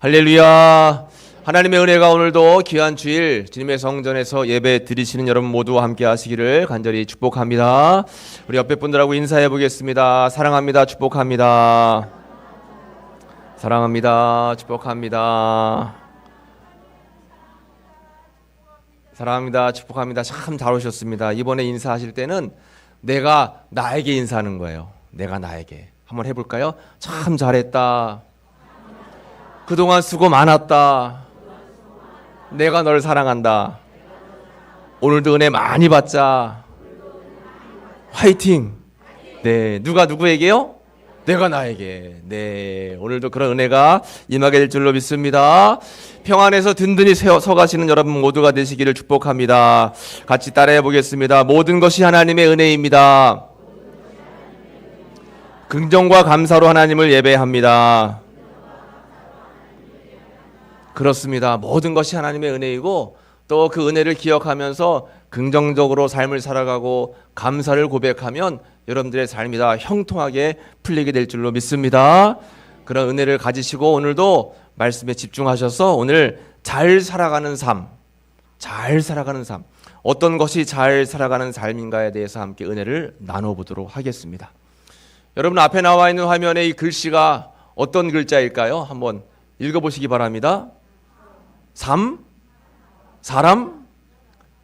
할렐루야. 하나님의 은혜가 오늘도 귀한 주일 주님의 성전에서 예배 드리시는 여러분 모두와 함께 하시기를 간절히 축복합니다. 우리 옆에 분들하고 인사해 보겠습니다. 사랑합니다. 축복합니다. 사랑합니다. 축복합니다. 사랑합니다. 축복합니다. 참 잘 오셨습니다. 이번에 인사하실 때는 내가 나에게 인사하는 거예요. 내가 나에게. 한번 해볼까요? 참 잘했다. 그동안 수고 많았다. 내가 널 사랑한다. 오늘도 은혜 많이 받자. 화이팅. 네, 누가 누구에게요? 내가 나에게. 네, 오늘도 그런 은혜가 임하게 될 줄로 믿습니다. 평안에서 든든히 서가시는 여러분 모두가 되시기를 축복합니다. 같이 따라해 보겠습니다. 모든 것이 하나님의 은혜입니다. 긍정과 감사로 하나님을 예배합니다. 그렇습니다. 모든 것이 하나님의 은혜이고 또 그 은혜를 기억하면서 긍정적으로 삶을 살아가고 감사를 고백하면 여러분들의 삶이 다 형통하게 풀리게 될 줄로 믿습니다. 그런 은혜를 가지시고 오늘도 말씀에 집중하셔서 오늘 잘 살아가는 삶, 어떤 것이 잘 살아가는 삶인가에 대해서 함께 은혜를 나눠보도록 하겠습니다. 여러분 앞에 나와 있는 화면에 이 글씨가 어떤 글자일까요? 한번 읽어보시기 바랍니다. 사람?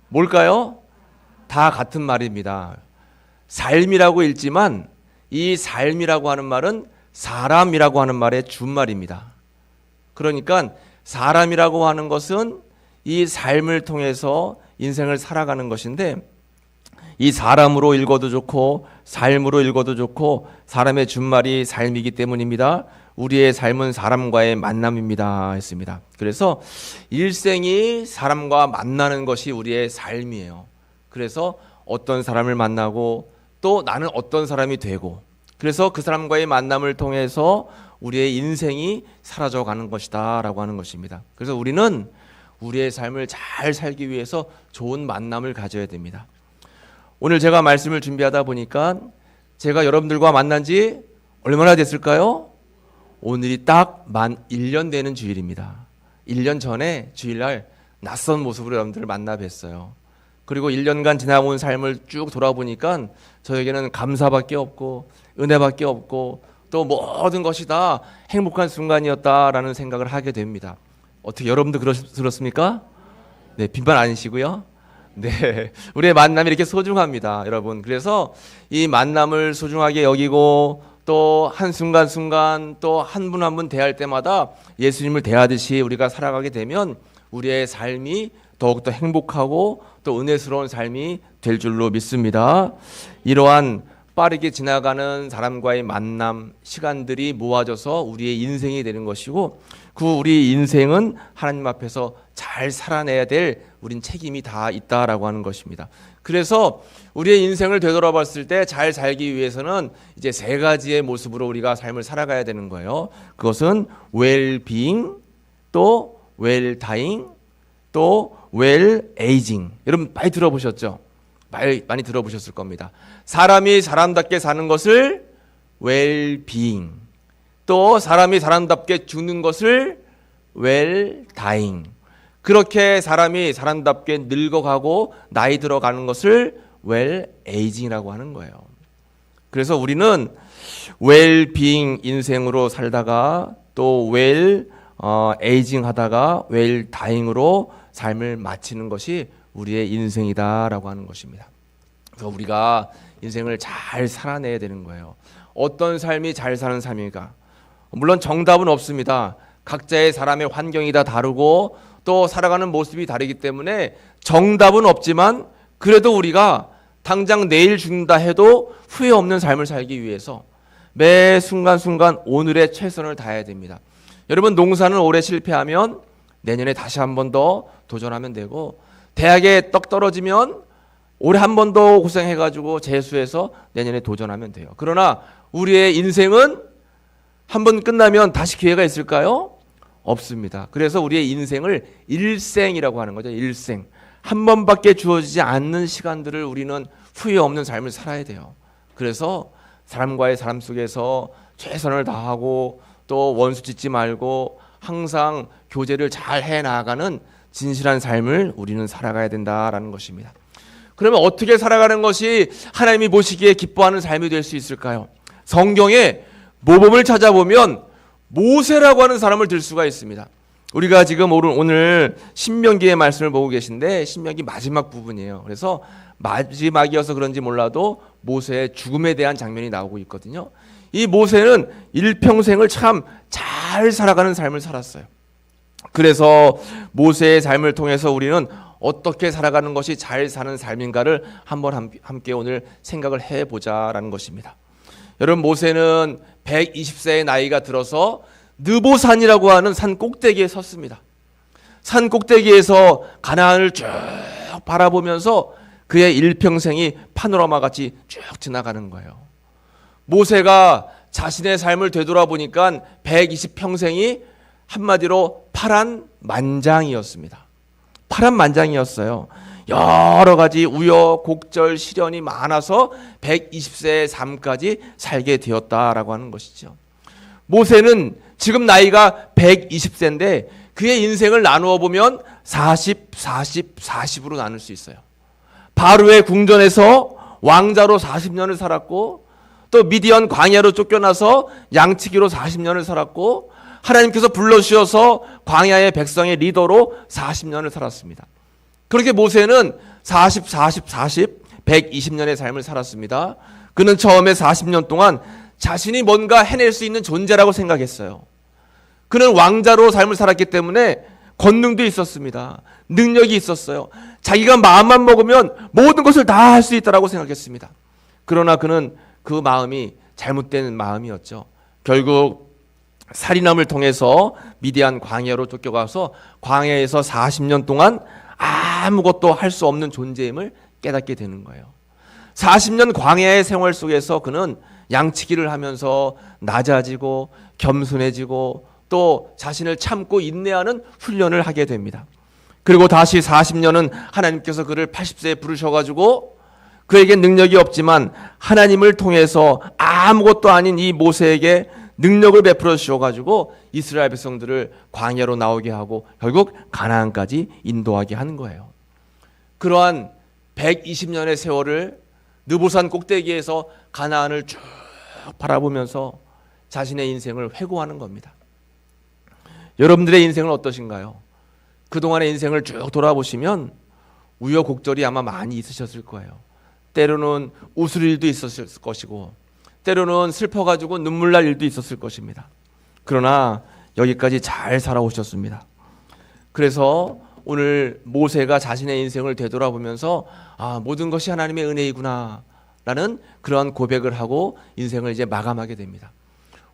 뭘까요? 다 같은 말입니다. 삶이라고 읽지만 이 삶이라고 하는 말은 사람이라고 하는 말의 준말입니다. 그러니까 사람이라고 하는 것은 이 삶을 통해서 인생을 살아가는 것인데 이 사람으로 읽어도 좋고 삶으로 읽어도 좋고 사람의 준말이 삶이기 때문입니다. 우리의 삶은 사람과의 만남입니다 했습니다. 그래서 일생이 사람과 만나는 것이 우리의 삶이에요. 그래서 어떤 사람을 만나고 또 나는 어떤 사람이 되고 그래서 그 사람과의 만남을 통해서 우리의 인생이 사라져가는 것이다 라고 하는 것입니다. 그래서 우리는 우리의 삶을 잘 살기 위해서 좋은 만남을 가져야 됩니다. 오늘 제가 말씀을 준비하다 보니까 제가 여러분들과 만난 지 얼마나 됐을까요? 오늘이 딱 만 1년 되는 주일입니다. 1년 전에 주일날 낯선 모습으로 여러분들을 만나 뵀어요. 그리고 1년간 지나온 삶을 쭉 돌아보니까 저에게는 감사밖에 없고 은혜밖에 없고 또 모든 것이 다 행복한 순간이었다라는 생각을 하게 됩니다. 어떻게 여러분도 그렇습니까? 네, 빈말 아니시고요. 네, 우리의 만남이 이렇게 소중합니다, 여러분. 그래서 이 만남을 소중하게 여기고 또 한순간순간 또 한 분 한 분 대할 때마다 예수님을 대하듯이 우리가 살아가게 되면 우리의 삶이 더욱더 행복하고 또 은혜스러운 삶이 될 줄로 믿습니다. 이러한 빠르게 지나가는 사람과의 만남, 시간들이 모아져서 우리의 인생이 되는 것이고 그 우리 인생은 하나님 앞에서 잘 살아내야 될 우린 책임이 다 있다라고 하는 것입니다. 그래서 우리의 인생을 되돌아봤을 때 잘 살기 위해서는 이제 세 가지의 모습으로 우리가 삶을 살아가야 되는 거예요. 그것은 well-being, 또 well-dying, 또 well-aging. 여러분 많이 들어보셨죠? 많이 들어보셨을 겁니다. 사람이 사람답게 사는 것을 well-being, 또 사람이 사람답게 죽는 것을 well-dying. 그렇게 사람이 사람답게 늙어가고 나이 들어가는 것을 well-aging이라고 하는 거예요. 그래서 우리는 well-being 인생으로 살다가 또 well-aging 하다가 well-dying으로 삶을 마치는 것이 우리의 인생이다라고 하는 것입니다. 그래서 우리가 인생을 잘 살아내야 되는 거예요. 어떤 삶이 잘 사는 삶일까? 물론 정답은 없습니다. 각자의 사람의 환경이 다 다르고 또 살아가는 모습이 다르기 때문에 정답은 없지만 그래도 우리가 당장 내일 죽는다 해도 후회 없는 삶을 살기 위해서 매 순간순간 오늘의 최선을 다해야 됩니다. 여러분 농사는 올해 실패하면 내년에 다시 한 번 더 도전하면 되고 대학에 떡 떨어지면 올해 한 번 더 고생해가지고 재수해서 내년에 도전하면 돼요. 그러나 우리의 인생은 한 번 끝나면 다시 기회가 있을까요? 없습니다. 그래서 우리의 인생을 일생이라고 하는 거죠. 일생. 한 번밖에 주어지지 않는 시간들을 우리는 후회 없는 삶을 살아야 돼요. 그래서 사람과의 삶 속에서 최선을 다하고 또 원수 짓지 말고 항상 교제를 잘 해나가는 진실한 삶을 우리는 살아가야 된다라는 것입니다. 그러면 어떻게 살아가는 것이 하나님이 보시기에 기뻐하는 삶이 될 수 있을까요? 성경에 모범을 찾아보면 모세라고 하는 사람을 들 수가 있습니다. 우리가 지금 오늘 신명기의 말씀을 보고 계신데 신명기 마지막 부분이에요. 그래서 마지막이어서 그런지 몰라도 모세의 죽음에 대한 장면이 나오고 있거든요. 이 모세는 일평생을 참 잘 살아가는 삶을 살았어요. 그래서 모세의 삶을 통해서 우리는 어떻게 살아가는 것이 잘 사는 삶인가를 한번 함께 오늘 생각을 해보자라는 것입니다. 여러분, 모세는 120세의 나이가 들어서 느보산이라고 하는 산 꼭대기에 섰습니다. 산 꼭대기에서 가나안을 쭉 바라보면서 그의 일평생이 파노라마 같이 쭉 지나가는 거예요. 모세가 자신의 삶을 되돌아보니까 120평생이 한마디로 파란만장이었습니다. 파란만장이었어요. 여러 가지 우여곡절 시련이 많아서 120세의 삶까지 살게 되었다라고 하는 것이죠. 모세는 지금 나이가 120세인데 그의 인생을 나누어 보면 40, 40, 40으로 나눌 수 있어요. 바로의 궁전에서 왕자로 40년을 살았고, 또 미디안 광야로 쫓겨나서 양치기로 40년을 살았고, 하나님께서 불러주셔서 광야의 백성의 리더로 40년을 살았습니다. 그렇게 모세는 40, 40, 40, 120년의 삶을 살았습니다. 그는 처음에 40년 동안 자신이 뭔가 해낼 수 있는 존재라고 생각했어요. 그는 왕자로 삶을 살았기 때문에 권능도 있었습니다. 능력이 있었어요. 자기가 마음만 먹으면 모든 것을 다 할 수 있다고 생각했습니다. 그러나 그는 그 마음이 잘못된 마음이었죠. 결국 살인함을 통해서 미디안 광야로 쫓겨가서 광야에서 40년 동안 아무것도 할 수 없는 존재임을 깨닫게 되는 거예요. 40년 광야의 생활 속에서 그는 양치기를 하면서 낮아지고 겸손해지고 또 자신을 참고 인내하는 훈련을 하게 됩니다. 그리고 다시 40년은 하나님께서 그를 80세에 부르셔가지고 그에게 능력이 없지만 하나님을 통해서 아무것도 아닌 이 모세에게 능력을 베풀어 주셔가지고 이스라엘 백성들을 광야로 나오게 하고 결국 가나안까지 인도하게 하는 거예요. 그러한 120년의 세월을 느보산 꼭대기에서 가나안을 쭉 바라보면서 자신의 인생을 회고하는 겁니다. 여러분들의 인생은 어떠신가요? 그동안의 인생을 쭉 돌아보시면 우여곡절이 아마 많이 있으셨을 거예요. 때로는 웃을 일도 있었을 것이고 때로는 슬퍼가지고 눈물 날 일도 있었을 것입니다. 그러나 여기까지 잘 살아오셨습니다. 그래서 오늘 모세가 자신의 인생을 되돌아보면서 모든 것이 하나님의 은혜이구나 라는 그러한 고백을 하고 인생을 이제 마감하게 됩니다.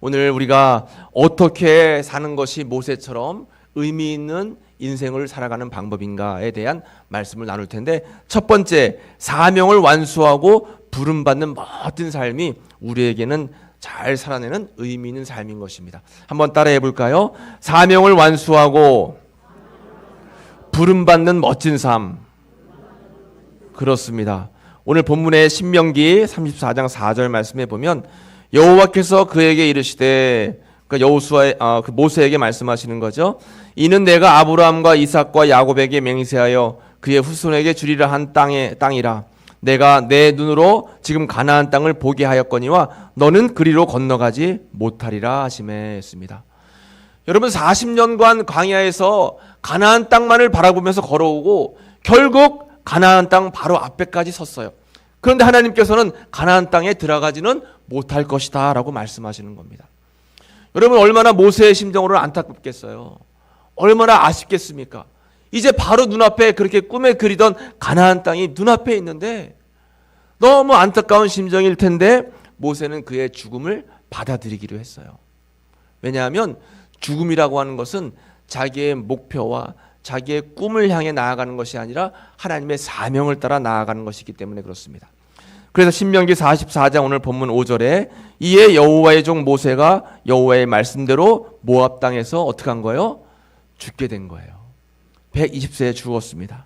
오늘 우리가 어떻게 사는 것이 모세처럼 의미 있는 인생을 살아가는 방법인가에 대한 말씀을 나눌 텐데, 첫 번째, 사명을 완수하고 부름받는 멋진 삶이 우리에게는 잘 살아내는 의미 있는 삶인 것입니다. 한번 따라해 볼까요? 사명을 완수하고 부름받는 멋진 삶. 그렇습니다. 오늘 본문의 신명기 34장 4절 말씀에 보면 여호와께서 그에게 이르시되, 그러니까 그 모세에게 말씀하시는 거죠. 이는 내가 아브라함과 이삭과 야곱에게 맹세하여 그의 후손에게 주리라 한 땅이라. 내가 내 눈으로 지금 가나안 땅을 보게 하였거니와 너는 그리로 건너가지 못하리라 하시매 했습니다. 여러분, 40년간 광야에서 가나안 땅만을 바라보면서 걸어오고 결국 가나안 땅 바로 앞에까지 섰어요. 그런데 하나님께서는 가나안 땅에 들어가지는 못할 것이다 라고 말씀하시는 겁니다. 여러분, 얼마나 모세의 심정으로는 안타깝겠어요. 얼마나 아쉽겠습니까? 이제 바로 눈앞에 그렇게 꿈에 그리던 가나안 땅이 눈앞에 있는데 너무 안타까운 심정일 텐데 모세는 그의 죽음을 받아들이기로 했어요. 왜냐하면 죽음이라고 하는 것은 자기의 목표와 자기의 꿈을 향해 나아가는 것이 아니라 하나님의 사명을 따라 나아가는 것이기 때문에 그렇습니다. 그래서 신명기 44장 오늘 본문 5절에 이에 여호와의 종 모세가 여호와의 말씀대로 모압 땅에서 어떻게 한 거예요? 죽게 된 거예요. 120세에 죽었습니다.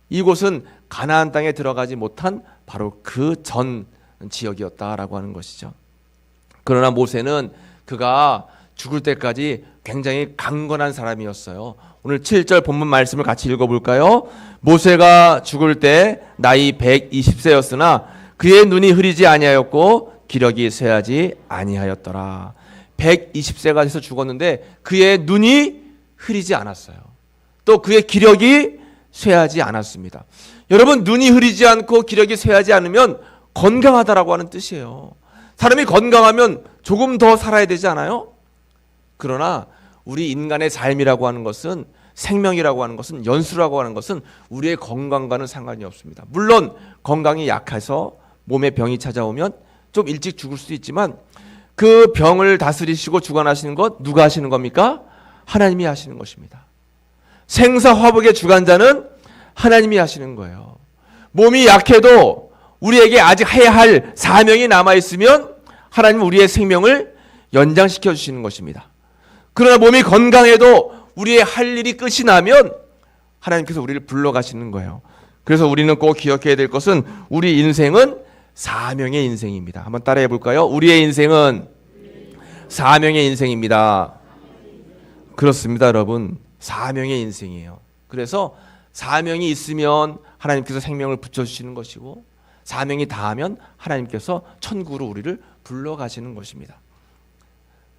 이곳은 가나안 땅에 들어가지 못한 바로 그 전 지역이었다라고 하는 것이죠. 그러나 모세는 그가 죽을 때까지 굉장히 강건한 사람이었어요. 오늘 7절 본문 말씀을 같이 읽어볼까요? 모세가 죽을 때 나이 120세였으나 그의 눈이 흐리지 아니하였고 기력이 쇠하지 아니하였더라. 120세가 돼서 죽었는데 그의 눈이 흐리지 않았어요. 또 그의 기력이 쇠하지 않았습니다. 여러분, 눈이 흐리지 않고 기력이 쇠하지 않으면 건강하다라고 하는 뜻이에요. 사람이 건강하면 조금 더 살아야 되지 않아요? 그러나 우리 인간의 삶이라고 하는 것은, 생명이라고 하는 것은, 연수라고 하는 것은 우리의 건강과는 상관이 없습니다. 물론 건강이 약해서 몸에 병이 찾아오면 좀 일찍 죽을 수도 있지만 그 병을 다스리시고 주관하시는 것 누가 하시는 겁니까? 하나님이 하시는 것입니다. 생사화복의 주관자는 하나님이 하시는 거예요. 몸이 약해도 우리에게 아직 해야 할 사명이 남아있으면 하나님은 우리의 생명을 연장시켜 주시는 것입니다. 그러나 몸이 건강해도 우리의 할 일이 끝이 나면 하나님께서 우리를 불러가시는 거예요. 그래서 우리는 꼭 기억해야 될 것은 우리 인생은 사명의 인생입니다. 한번 따라해 볼까요? 우리의 인생은 사명의 인생입니다. 그렇습니다, 여러분. 사명의 인생이에요. 그래서 사명이 있으면 하나님께서 생명을 붙여주시는 것이고, 사명이 다하면 하나님께서 천국으로 우리를 불러가시는 것입니다.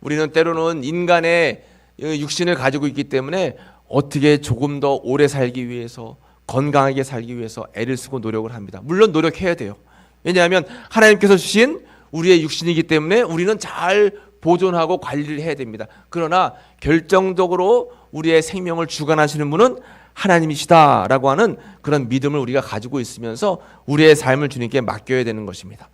우리는 때로는 인간의 육신을 가지고 있기 때문에 어떻게 조금 더 오래 살기 위해서, 건강하게 살기 위해서 애를 쓰고 노력을 합니다. 물론 노력해야 돼요. 왜냐하면 하나님께서 주신 우리의 육신이기 때문에 우리는 잘 보존하고 관리를 해야 됩니다. 그러나 결정적으로 우리의 생명을 주관하시는 분은 하나님이시다라고 하는 그런 믿음을 우리가 가지고 있으면서 우리의 삶을 주님께 맡겨야 되는 것입니다.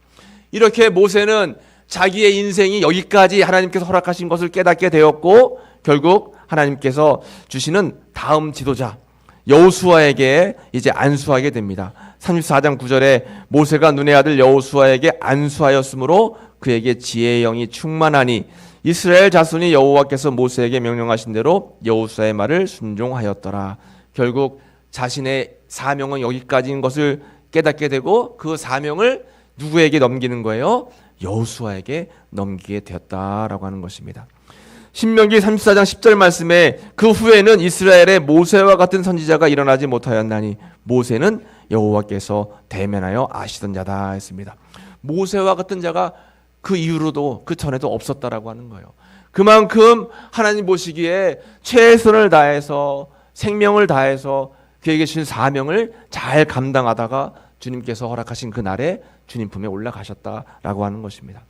이렇게 모세는 자기의 인생이 여기까지 하나님께서 허락하신 것을 깨닫게 되었고, 결국 하나님께서 주시는 다음 지도자 여호수아에게 이제 안수하게 됩니다. 34장 9절에 모세가 눈의 아들 여호수아에게 안수하였으므로 그에게 지혜의 영이 충만하니 이스라엘 자손이 여호와께서 모세에게 명령하신 대로 여호수아의 말을 순종하였더라. 결국 자신의 사명은 여기까지인 것을 깨닫게 되고 그 사명을 누구에게 넘기는 거예요? 여호수아에게 넘기게 되었다라고 하는 것입니다. 신명기 34장 10절 말씀에 그 후에는 이스라엘에 모세와 같은 선지자가 일어나지 못하였나니 모세는 여호와께서 대면하여 아시던 자다 했습니다. 모세와 같은 자가 그 이후로도 그 전에도 없었다라고 하는 거예요. 그만큼 하나님 보시기에 최선을 다해서 생명을 다해서 그에게 주신 사명을 잘 감당하다가 주님께서 허락하신 그날에 주님 품에 올라가셨다라고 하는 것입니다.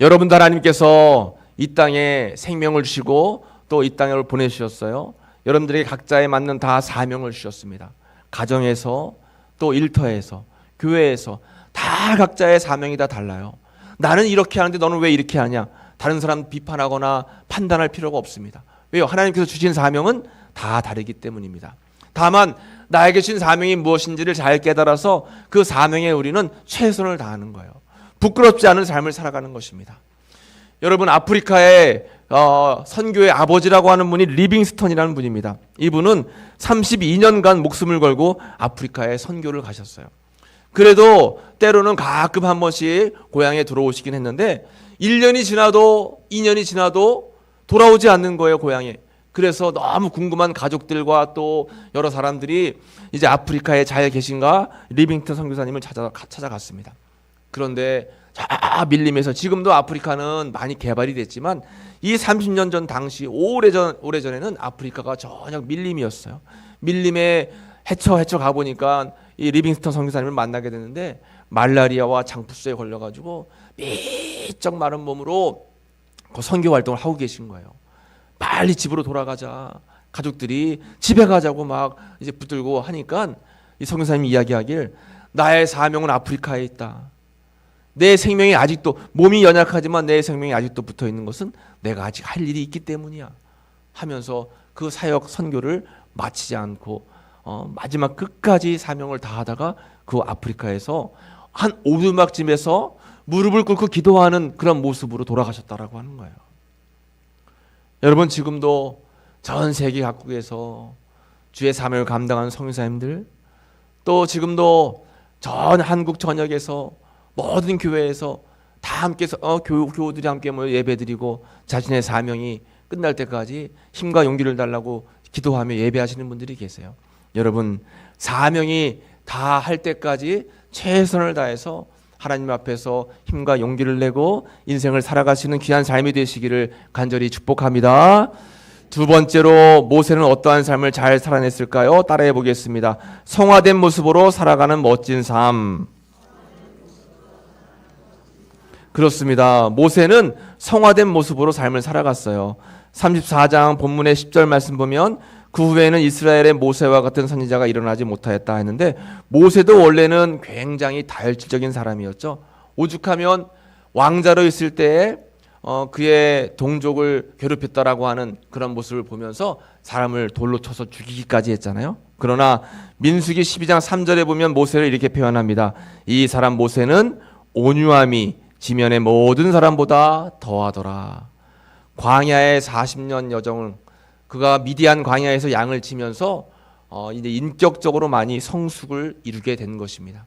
여러분도 하나님께서 이 땅에 생명을 주시고 또 이 땅을 보내주셨어요. 여러분들에게 각자에 맞는 다 사명을 주셨습니다. 가정에서 또 일터에서 교회에서 다 각자의 사명이 다 달라요. 나는 이렇게 하는데 너는 왜 이렇게 하냐? 다른 사람 비판하거나 판단할 필요가 없습니다. 왜요? 하나님께서 주신 사명은 다 다르기 때문입니다. 다만 나에게 주신 사명이 무엇인지를 잘 깨달아서 그 사명에 우리는 최선을 다하는 거예요. 부끄럽지 않은 삶을 살아가는 것입니다. 여러분, 아프리카의 선교의 아버지라고 하는 분이 리빙스턴이라는 분입니다. 이분은 32년간 목숨을 걸고 아프리카에 선교를 가셨어요. 그래도 때로는 가끔 한 번씩 고향에 들어오시긴 했는데 1년이 지나도 2년이 지나도 돌아오지 않는 거예요, 고향에. 그래서 너무 궁금한 가족들과 또 여러 사람들이 이제 아프리카에 잘 계신가 리빙스턴 선교사님을 찾아갔습니다. 그런데 밀림에서 지금도 아프리카는 많이 개발이 됐지만 이 30년 전 당시 오래전에는 아프리카가 전혀 밀림이었어요. 밀림에 헤쳐 가보니까 이 리빙스턴 선교사님을 만나게 됐는데 말라리아와 장푸스에 걸려가지고 삐쩍 마른 몸으로 그 선교 활동을 하고 계신 거예요. 빨리 집으로 돌아가자. 가족들이 집에 가자고 막 이제 붙들고 하니까 이 선교사님이 이야기하길 나의 사명은 아프리카에 있다. 내 생명이 아직도 몸이 연약하지만 내 생명이 아직도 붙어 있는 것은 내가 아직 할 일이 있기 때문이야 하면서 그 사역 선교를 마치지 않고 마지막 끝까지 사명을 다하다가 그 아프리카에서 한 오두막집에서 무릎을 꿇고 기도하는 그런 모습으로 돌아가셨다라고 하는 거예요. 여러분, 지금도 전 세계 각국에서 주의 사명을 감당하는 선교사님들, 또 지금도 전 한국 전역에서 모든 교회에서 다 함께 교우들이 함께 모여 예배드리고 자신의 사명이 끝날 때까지 힘과 용기를 달라고 기도하며 예배하시는 분들이 계세요. 여러분, 사명이 다 할 때까지 최선을 다해서 하나님 앞에서 힘과 용기를 내고 인생을 살아가시는 귀한 삶이 되시기를 간절히 축복합니다. 두 번째로 모세는 어떠한 삶을 잘 살아냈을까요? 따라해 보겠습니다. 성화된 모습으로 살아가는 멋진 삶. 그렇습니다. 모세는 성화된 모습으로 삶을 살아갔어요. 34장 본문의 10절 말씀 보면 그 후에는 이스라엘의 모세와 같은 선지자가 일어나지 못하였다 했는데, 모세도 원래는 굉장히 다혈질적인 사람이었죠. 오죽하면 왕자로 있을 때에 그의 동족을 괴롭혔다라고 하는 그런 모습을 보면서 사람을 돌로 쳐서 죽이기까지 했잖아요. 그러나 민수기 12장 3절에 보면 모세를 이렇게 표현합니다. 이 사람 모세는 온유함이 지면의 모든 사람보다 더하더라. 광야의 40년 여정을 그가 미디안 광야에서 양을 치면서 이제 인격적으로 많이 성숙을 이루게 된 것입니다.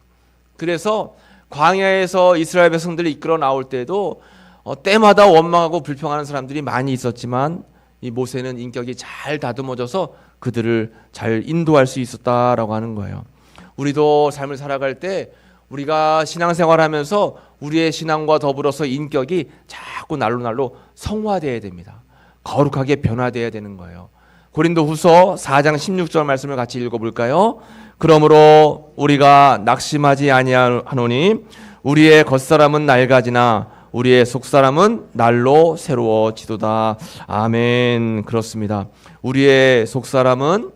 그래서 광야에서 이스라엘 백성들이 이끌어 나올 때도 때마다 원망하고 불평하는 사람들이 많이 있었지만 이 모세는 인격이 잘 다듬어져서 그들을 잘 인도할 수 있었다라고 하는 거예요. 우리도 삶을 살아갈 때 우리가 신앙생활하면서 우리의 신앙과 더불어서 인격이 자꾸 날로 성화되어야 됩니다. 거룩하게 변화되어야 되는 거예요. 고린도후서 4장 16절 말씀을 같이 읽어볼까요? 그러므로 우리가 낙심하지 아니하노니 우리의 겉사람은 낡아지나 우리의 속사람은 날로 새로워지도다. 아멘. 그렇습니다. 우리의 속사람은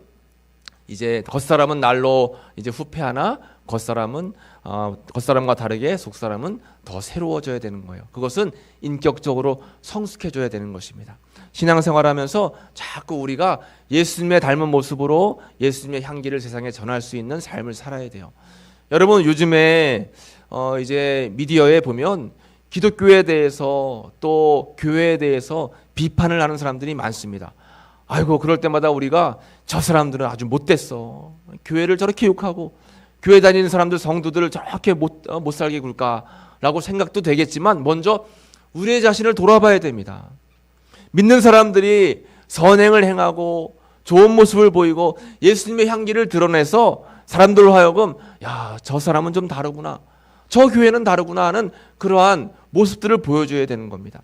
이제 겉사람은 날로 이제 후패하나 겉사람과 다르게 속사람은 더 새로워져야 되는 거예요. 그것은 인격적으로 성숙해져야 되는 것입니다. 신앙생활하면서 자꾸 우리가 예수님의 닮은 모습으로 예수님의 향기를 세상에 전할 수 있는 삶을 살아야 돼요. 여러분, 요즘에 이제 미디어에 보면 기독교에 대해서 또 교회에 대해서 비판을 하는 사람들이 많습니다. 아이고, 그럴 때마다 우리가 저 사람들은 아주 못됐어, 교회를 저렇게 욕하고 교회 다니는 사람들, 성도들을 저렇게 못 살게 굴까라고 생각도 되겠지만, 먼저 우리의 자신을 돌아봐야 됩니다. 믿는 사람들이 선행을 행하고 좋은 모습을 보이고 예수님의 향기를 드러내서 사람들로 하여금 야, 저 사람은 좀 다르구나, 저 교회는 다르구나 하는 그러한 모습들을 보여줘야 되는 겁니다.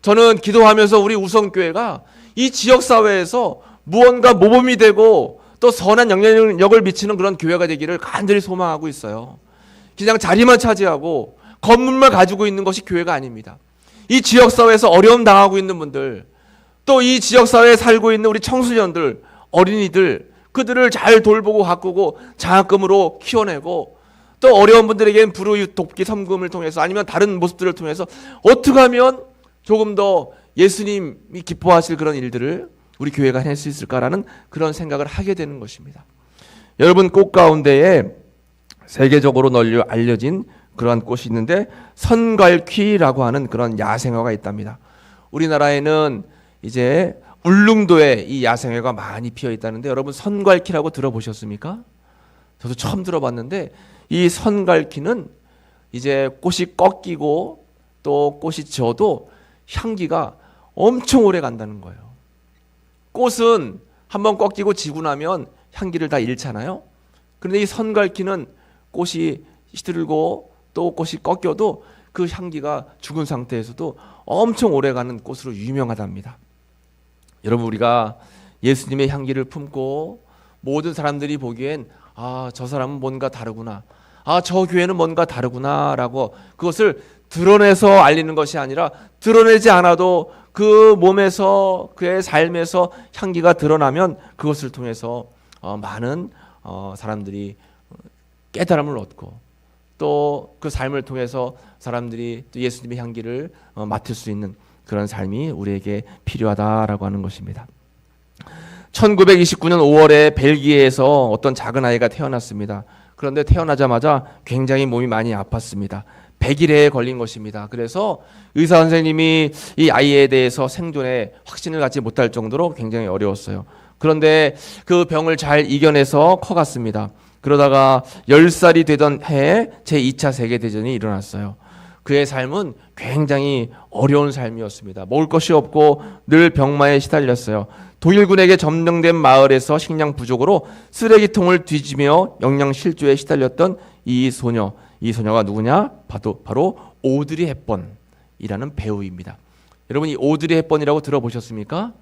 저는 기도하면서 우리 우성교회가 이 지역사회에서 무언가 모범이 되고 또 선한 영향력을 미치는 그런 교회가 되기를 간절히 소망하고 있어요. 그냥 자리만 차지하고 건물만 가지고 있는 것이 교회가 아닙니다. 이 지역사회에서 어려움 당하고 있는 분들, 또 이 지역사회에 살고 있는 우리 청소년들, 어린이들, 그들을 잘 돌보고 가꾸고 장학금으로 키워내고, 또 어려운 분들에게는 불우이웃 돕기 섬금을 통해서 아니면 다른 모습들을 통해서 어떻게 하면 조금 더 예수님이 기뻐하실 그런 일들을 우리 교회가 해낼 수 있을까라는 그런 생각을 하게 되는 것입니다. 여러분, 꽃 가운데에 세계적으로 널리 알려진 그러한 꽃이 있는데 선갈퀴라고 하는 그런 야생화가 있답니다. 우리나라에는 이제 울릉도에 이 야생화가 많이 피어 있다는데, 여러분 선갈퀴라고 들어보셨습니까? 저도 처음 들어봤는데, 이 선갈퀴는 이제 꽃이 꺾이고 또 꽃이 져도 향기가 엄청 오래 간다는 거예요. 꽃은 한번 꺾이고 지고 나면 향기를 다 잃잖아요. 그런데 이 선갈퀴는 꽃이 시들고 또 꽃이 꺾여도 그 향기가 죽은 상태에서도 엄청 오래가는 꽃으로 유명하답니다. 여러분, 우리가 예수님의 향기를 품고 모든 사람들이 보기엔 아, 저 사람은 뭔가 다르구나, 아, 저 교회는 뭔가 다르구나 라고 그것을 드러내서 알리는 것이 아니라, 드러내지 않아도 그 몸에서 그의 삶에서 향기가 드러나면 그것을 통해서 많은 사람들이 깨달음을 얻고 또 그 삶을 통해서 사람들이 또 예수님의 향기를 맡을 수 있는 그런 삶이 우리에게 필요하다라고 하는 것입니다. 1929년 5월에 벨기에에서 어떤 작은 아이가 태어났습니다. 그런데 태어나자마자 굉장히 몸이 많이 아팠습니다. 100일에 걸린 것입니다. 그래서 의사 선생님이 이 아이에 대해서 생존에 확신을 갖지 못할 정도로 굉장히 어려웠어요. 그런데 그 병을 잘 이겨내서 커갔습니다. 그러다가 10살이 되던 해에 제2차 세계대전이 일어났어요. 그의 삶은 굉장히 어려운 삶이었습니다. 먹을 것이 없고 늘 병마에 시달렸어요. 독일군에게 점령된 마을에서 식량 부족으로 쓰레기통을 뒤지며 영양실조에 시달렸던 이 소녀가 누구냐? 바로 오드리 헵번이라는 배우입니다. 여러분, 이 오드리 헵번이라고 들어보셨습니까?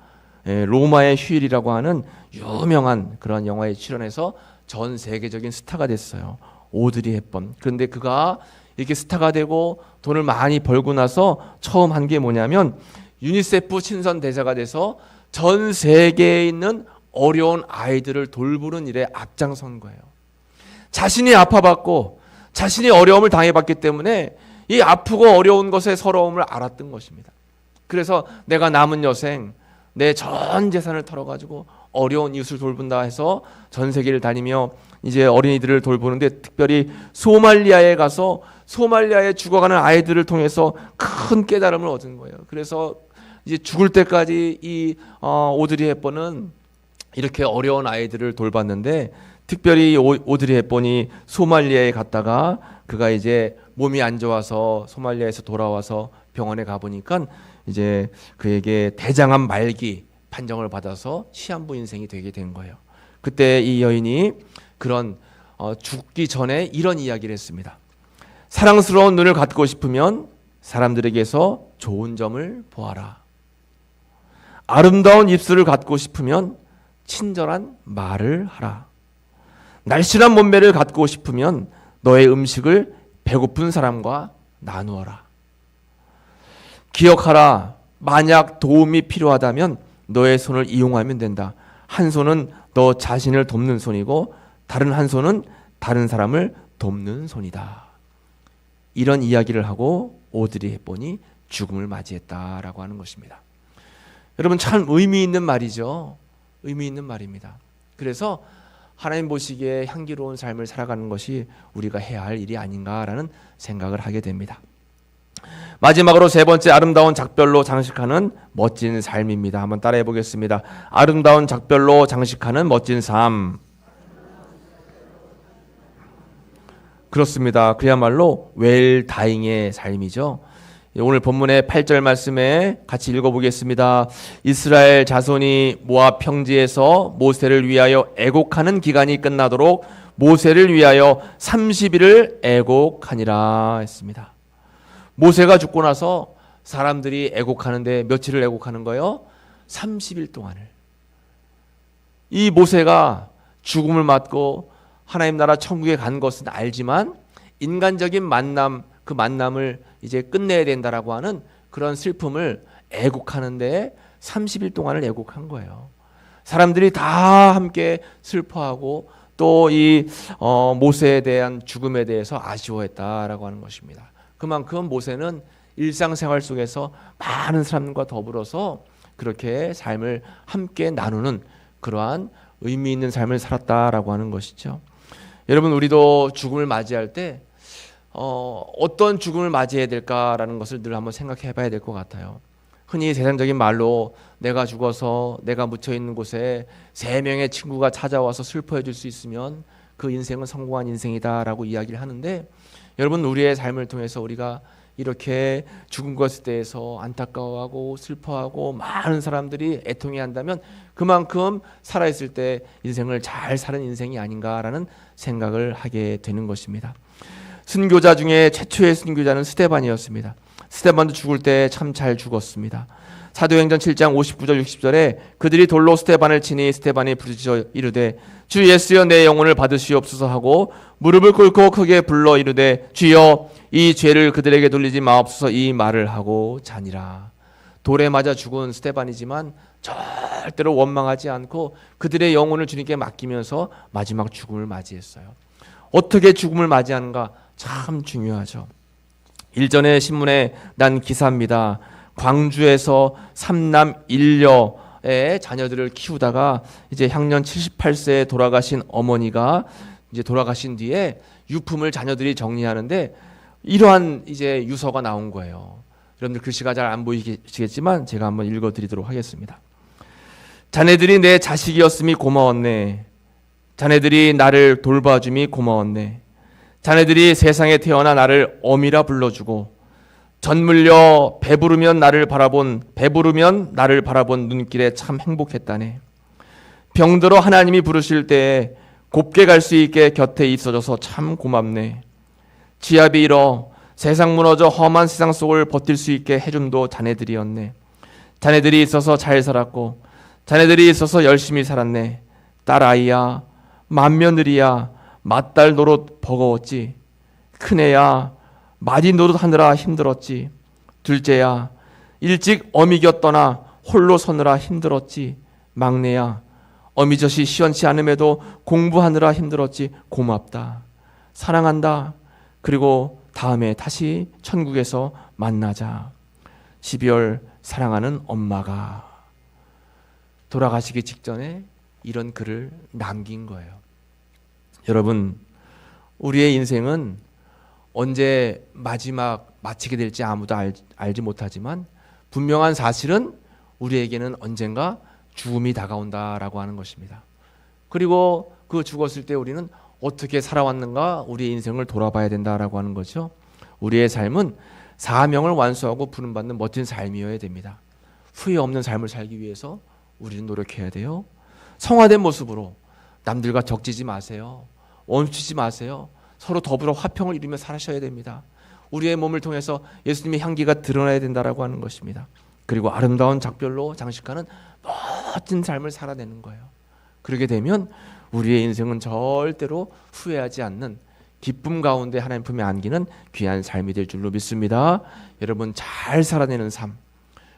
로마의 휴일이라고 하는 유명한 그런 영화에 출연해서 전 세계적인 스타가 됐어요. 오드리 헵번. 그런데 그가 이렇게 스타가 되고 돈을 많이 벌고 나서 처음 한 게 뭐냐면 유니세프 친선 대사가 돼서 전 세계에 있는 어려운 아이들을 돌보는 일에 앞장선 거예요. 자신이 아파봤고 자신이 어려움을 당해봤기 때문에 이 아프고 어려운 것의 서러움을 알았던 것입니다. 그래서 내가 남은 여생 내 전 재산을 털어가지고 어려운 이웃을 돌본다 해서 전 세계를 다니며 이제 어린이들을 돌보는데, 특별히 소말리아에 가서 소말리아에 죽어가는 아이들을 통해서 큰 깨달음을 얻은 거예요. 그래서 이제 죽을 때까지 이 오드리 헵번은 이렇게 어려운 아이들을 돌봤는데, 특별히 오드리 헵번이 소말리아에 갔다가 그가 이제 몸이 안 좋아서 소말리아에서 돌아와서 병원에 가보니까 이제 그에게 대장암 말기 판정을 받아서 시한부 인생이 되게 된 거예요. 그때 이 여인이 그런 죽기 전에 이런 이야기를 했습니다. 사랑스러운 눈을 갖고 싶으면 사람들에게서 좋은 점을 보아라. 아름다운 입술을 갖고 싶으면 친절한 말을 하라. 날씬한 몸매를 갖고 싶으면 너의 음식을 배고픈 사람과 나누어라. 기억하라. 만약 도움이 필요하다면 너의 손을 이용하면 된다. 한 손은 너 자신을 돕는 손이고 다른 한 손은 다른 사람을 돕는 손이다. 이런 이야기를 하고 오드리 헵번이 죽음을 맞이했다라고 하는 것입니다. 여러분, 참 의미 있는 말이죠. 의미 있는 말입니다. 그래서 하나님 보시기에 향기로운 삶을 살아가는 것이 우리가 해야 할 일이 아닌가라는 생각을 하게 됩니다. 마지막으로 세 번째, 아름다운 작별로 장식하는 멋진 삶입니다. 한번 따라해 보겠습니다. 아름다운 작별로 장식하는 멋진 삶. 그렇습니다. 그야말로 웰다잉의 삶이죠. 오늘 본문의 8절 말씀에 같이 읽어보겠습니다. 이스라엘 자손이 모압 평지에서 모세를 위하여 애곡하는 기간이 끝나도록 모세를 위하여 30일을 애곡하니라 했습니다. 모세가 죽고 나서 사람들이 애곡하는데 며칠을 애곡하는 거예요? 30일 동안을. 이 모세가 죽음을 맞고 하나님 나라 천국에 간 것은 알지만 인간적인 만남, 그 만남을 이제 끝내야 된다라고 하는 그런 슬픔을 애곡하는데 30일 동안을 애곡한 거예요. 사람들이 다 함께 슬퍼하고 또 이 모세에 대한 죽음에 대해서 아쉬워했다라고 하는 것입니다. 그만큼 모세는 일상생활 속에서 많은 사람과 더불어서 그렇게 삶을 함께 나누는 그러한 의미 있는 삶을 살았다라고 하는 것이죠. 여러분, 우리도 죽음을 맞이할 때 어떤 죽음을 맞이해야 될까라는 것을 늘 한번 생각해 봐야 될 것 같아요. 흔히 세상적인 말로 내가 죽어서 내가 묻혀있는 곳에 3명의 친구가 찾아와서 슬퍼해 줄 수 있으면 그 인생은 성공한 인생이다라고 이야기를 하는데, 여러분, 우리의 삶을 통해서 우리가 이렇게 죽은 것에 대해서 안타까워하고 슬퍼하고 많은 사람들이 애통해한다면 그만큼 살아있을 때 인생을 잘 사는 인생이 아닌가라는 생각을 하게 되는 것입니다. 순교자 중에 최초의 순교자는 스데반이었습니다. 스데반도 죽을 때 참 잘 죽었습니다. 사도행전 7장 59절 60절에 그들이 돌로 스데반을 치니 스데반이 부르짖어 이르되 주 예수여 내 영혼을 받으시옵소서 하고 무릎을 꿇고 크게 불러 이르되 주여 이 죄를 그들에게 돌리지 마옵소서 이 말을 하고 자니라. 돌에 맞아 죽은 스데반이지만 절대로 원망하지 않고 그들의 영혼을 주님께 맡기면서 마지막 죽음을 맞이했어요. 어떻게 죽음을 맞이하는가 참 중요하죠. 일전에 신문에 난 기사입니다. 광주에서 3남 1녀의 자녀들을 키우다가 이제 향년 78세에 돌아가신 어머니가 이제 돌아가신 뒤에 유품을 자녀들이 정리하는데 이러한 이제 유서가 나온 거예요. 여러분들 글씨가 잘 안 보이시겠지만 제가 한번 읽어드리도록 하겠습니다. 자네들이 내 자식이었음이 고마웠네. 자네들이 나를 돌봐줌이 고마웠네. 자네들이 세상에 태어나 나를 어미라 불러주고 젖물려 배부르면 나를 바라본 눈길에 참 행복했다네. 병들어 하나님이 부르실 때에 곱게 갈 수 있게 곁에 있어줘서 참 고맙네. 지압이 일어 세상 무너져 험한 세상 속을 버틸 수 있게 해줌도 자네들이었네. 자네들이 있어서 잘 살았고 자네들이 있어서 열심히 살았네. 딸아이야, 맏며느리야, 맏딸 노릇 버거웠지. 큰애야, 마디 노릇하느라 힘들었지. 둘째야, 일찍 어미 곁 떠나 홀로 서느라 힘들었지. 막내야, 어미젖이 시원치 않음에도 공부하느라 힘들었지. 고맙다. 사랑한다. 그리고 다음에 다시 천국에서 만나자. 12월 사랑하는 엄마가. 돌아가시기 직전에 이런 글을 남긴 거예요. 여러분, 우리의 인생은 언제 마치게 될지 아무도 알지 못하지만 분명한 사실은 우리에게는 언젠가 죽음이 다가온다라고 하는 것입니다. 그리고 그 죽었을 때 우리는 어떻게 살아왔는가 우리의 인생을 돌아봐야 된다라고 하는 거죠. 우리의 삶은 사명을 완수하고 부름받는 멋진 삶이어야 됩니다. 후회 없는 삶을 살기 위해서 우리는 노력해야 돼요. 성화된 모습으로 남들과 적지지 마세요. 멈추지 마세요. 서로 더불어 화평을 이루며 살아셔야 됩니다. 우리의 몸을 통해서 예수님의 향기가 드러나야 된다라고 하는 것입니다. 그리고 아름다운 작별로 장식하는 멋진 삶을 살아내는 거예요. 그렇게 되면 우리의 인생은 절대로 후회하지 않는 기쁨 가운데 하나님 품에 안기는 귀한 삶이 될 줄로 믿습니다. 여러분, 잘 살아내는 삶,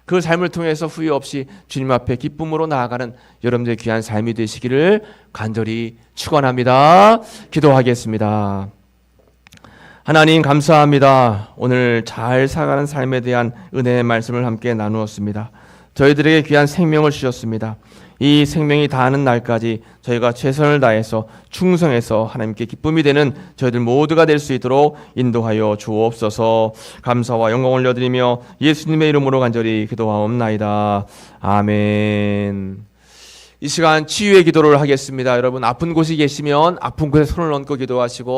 그 삶을 통해서 후회 없이 주님 앞에 기쁨으로 나아가는 여러분들의 귀한 삶이 되시기를 간절히 축원합니다. 기도하겠습니다. 하나님 감사합니다. 오늘 잘 살아가는 삶에 대한 은혜의 말씀을 함께 나누었습니다. 저희들에게 귀한 생명을 주셨습니다. 이 생명이 다하는 날까지 저희가 최선을 다해서 충성해서 하나님께 기쁨이 되는 저희들 모두가 될 수 있도록 인도하여 주옵소서. 감사와 영광 올려드리며 예수님의 이름으로 간절히 기도하옵나이다. 아멘. 이 시간 치유의 기도를 하겠습니다. 여러분, 아픈 곳이 계시면 아픈 곳에 손을 얹고 기도하시고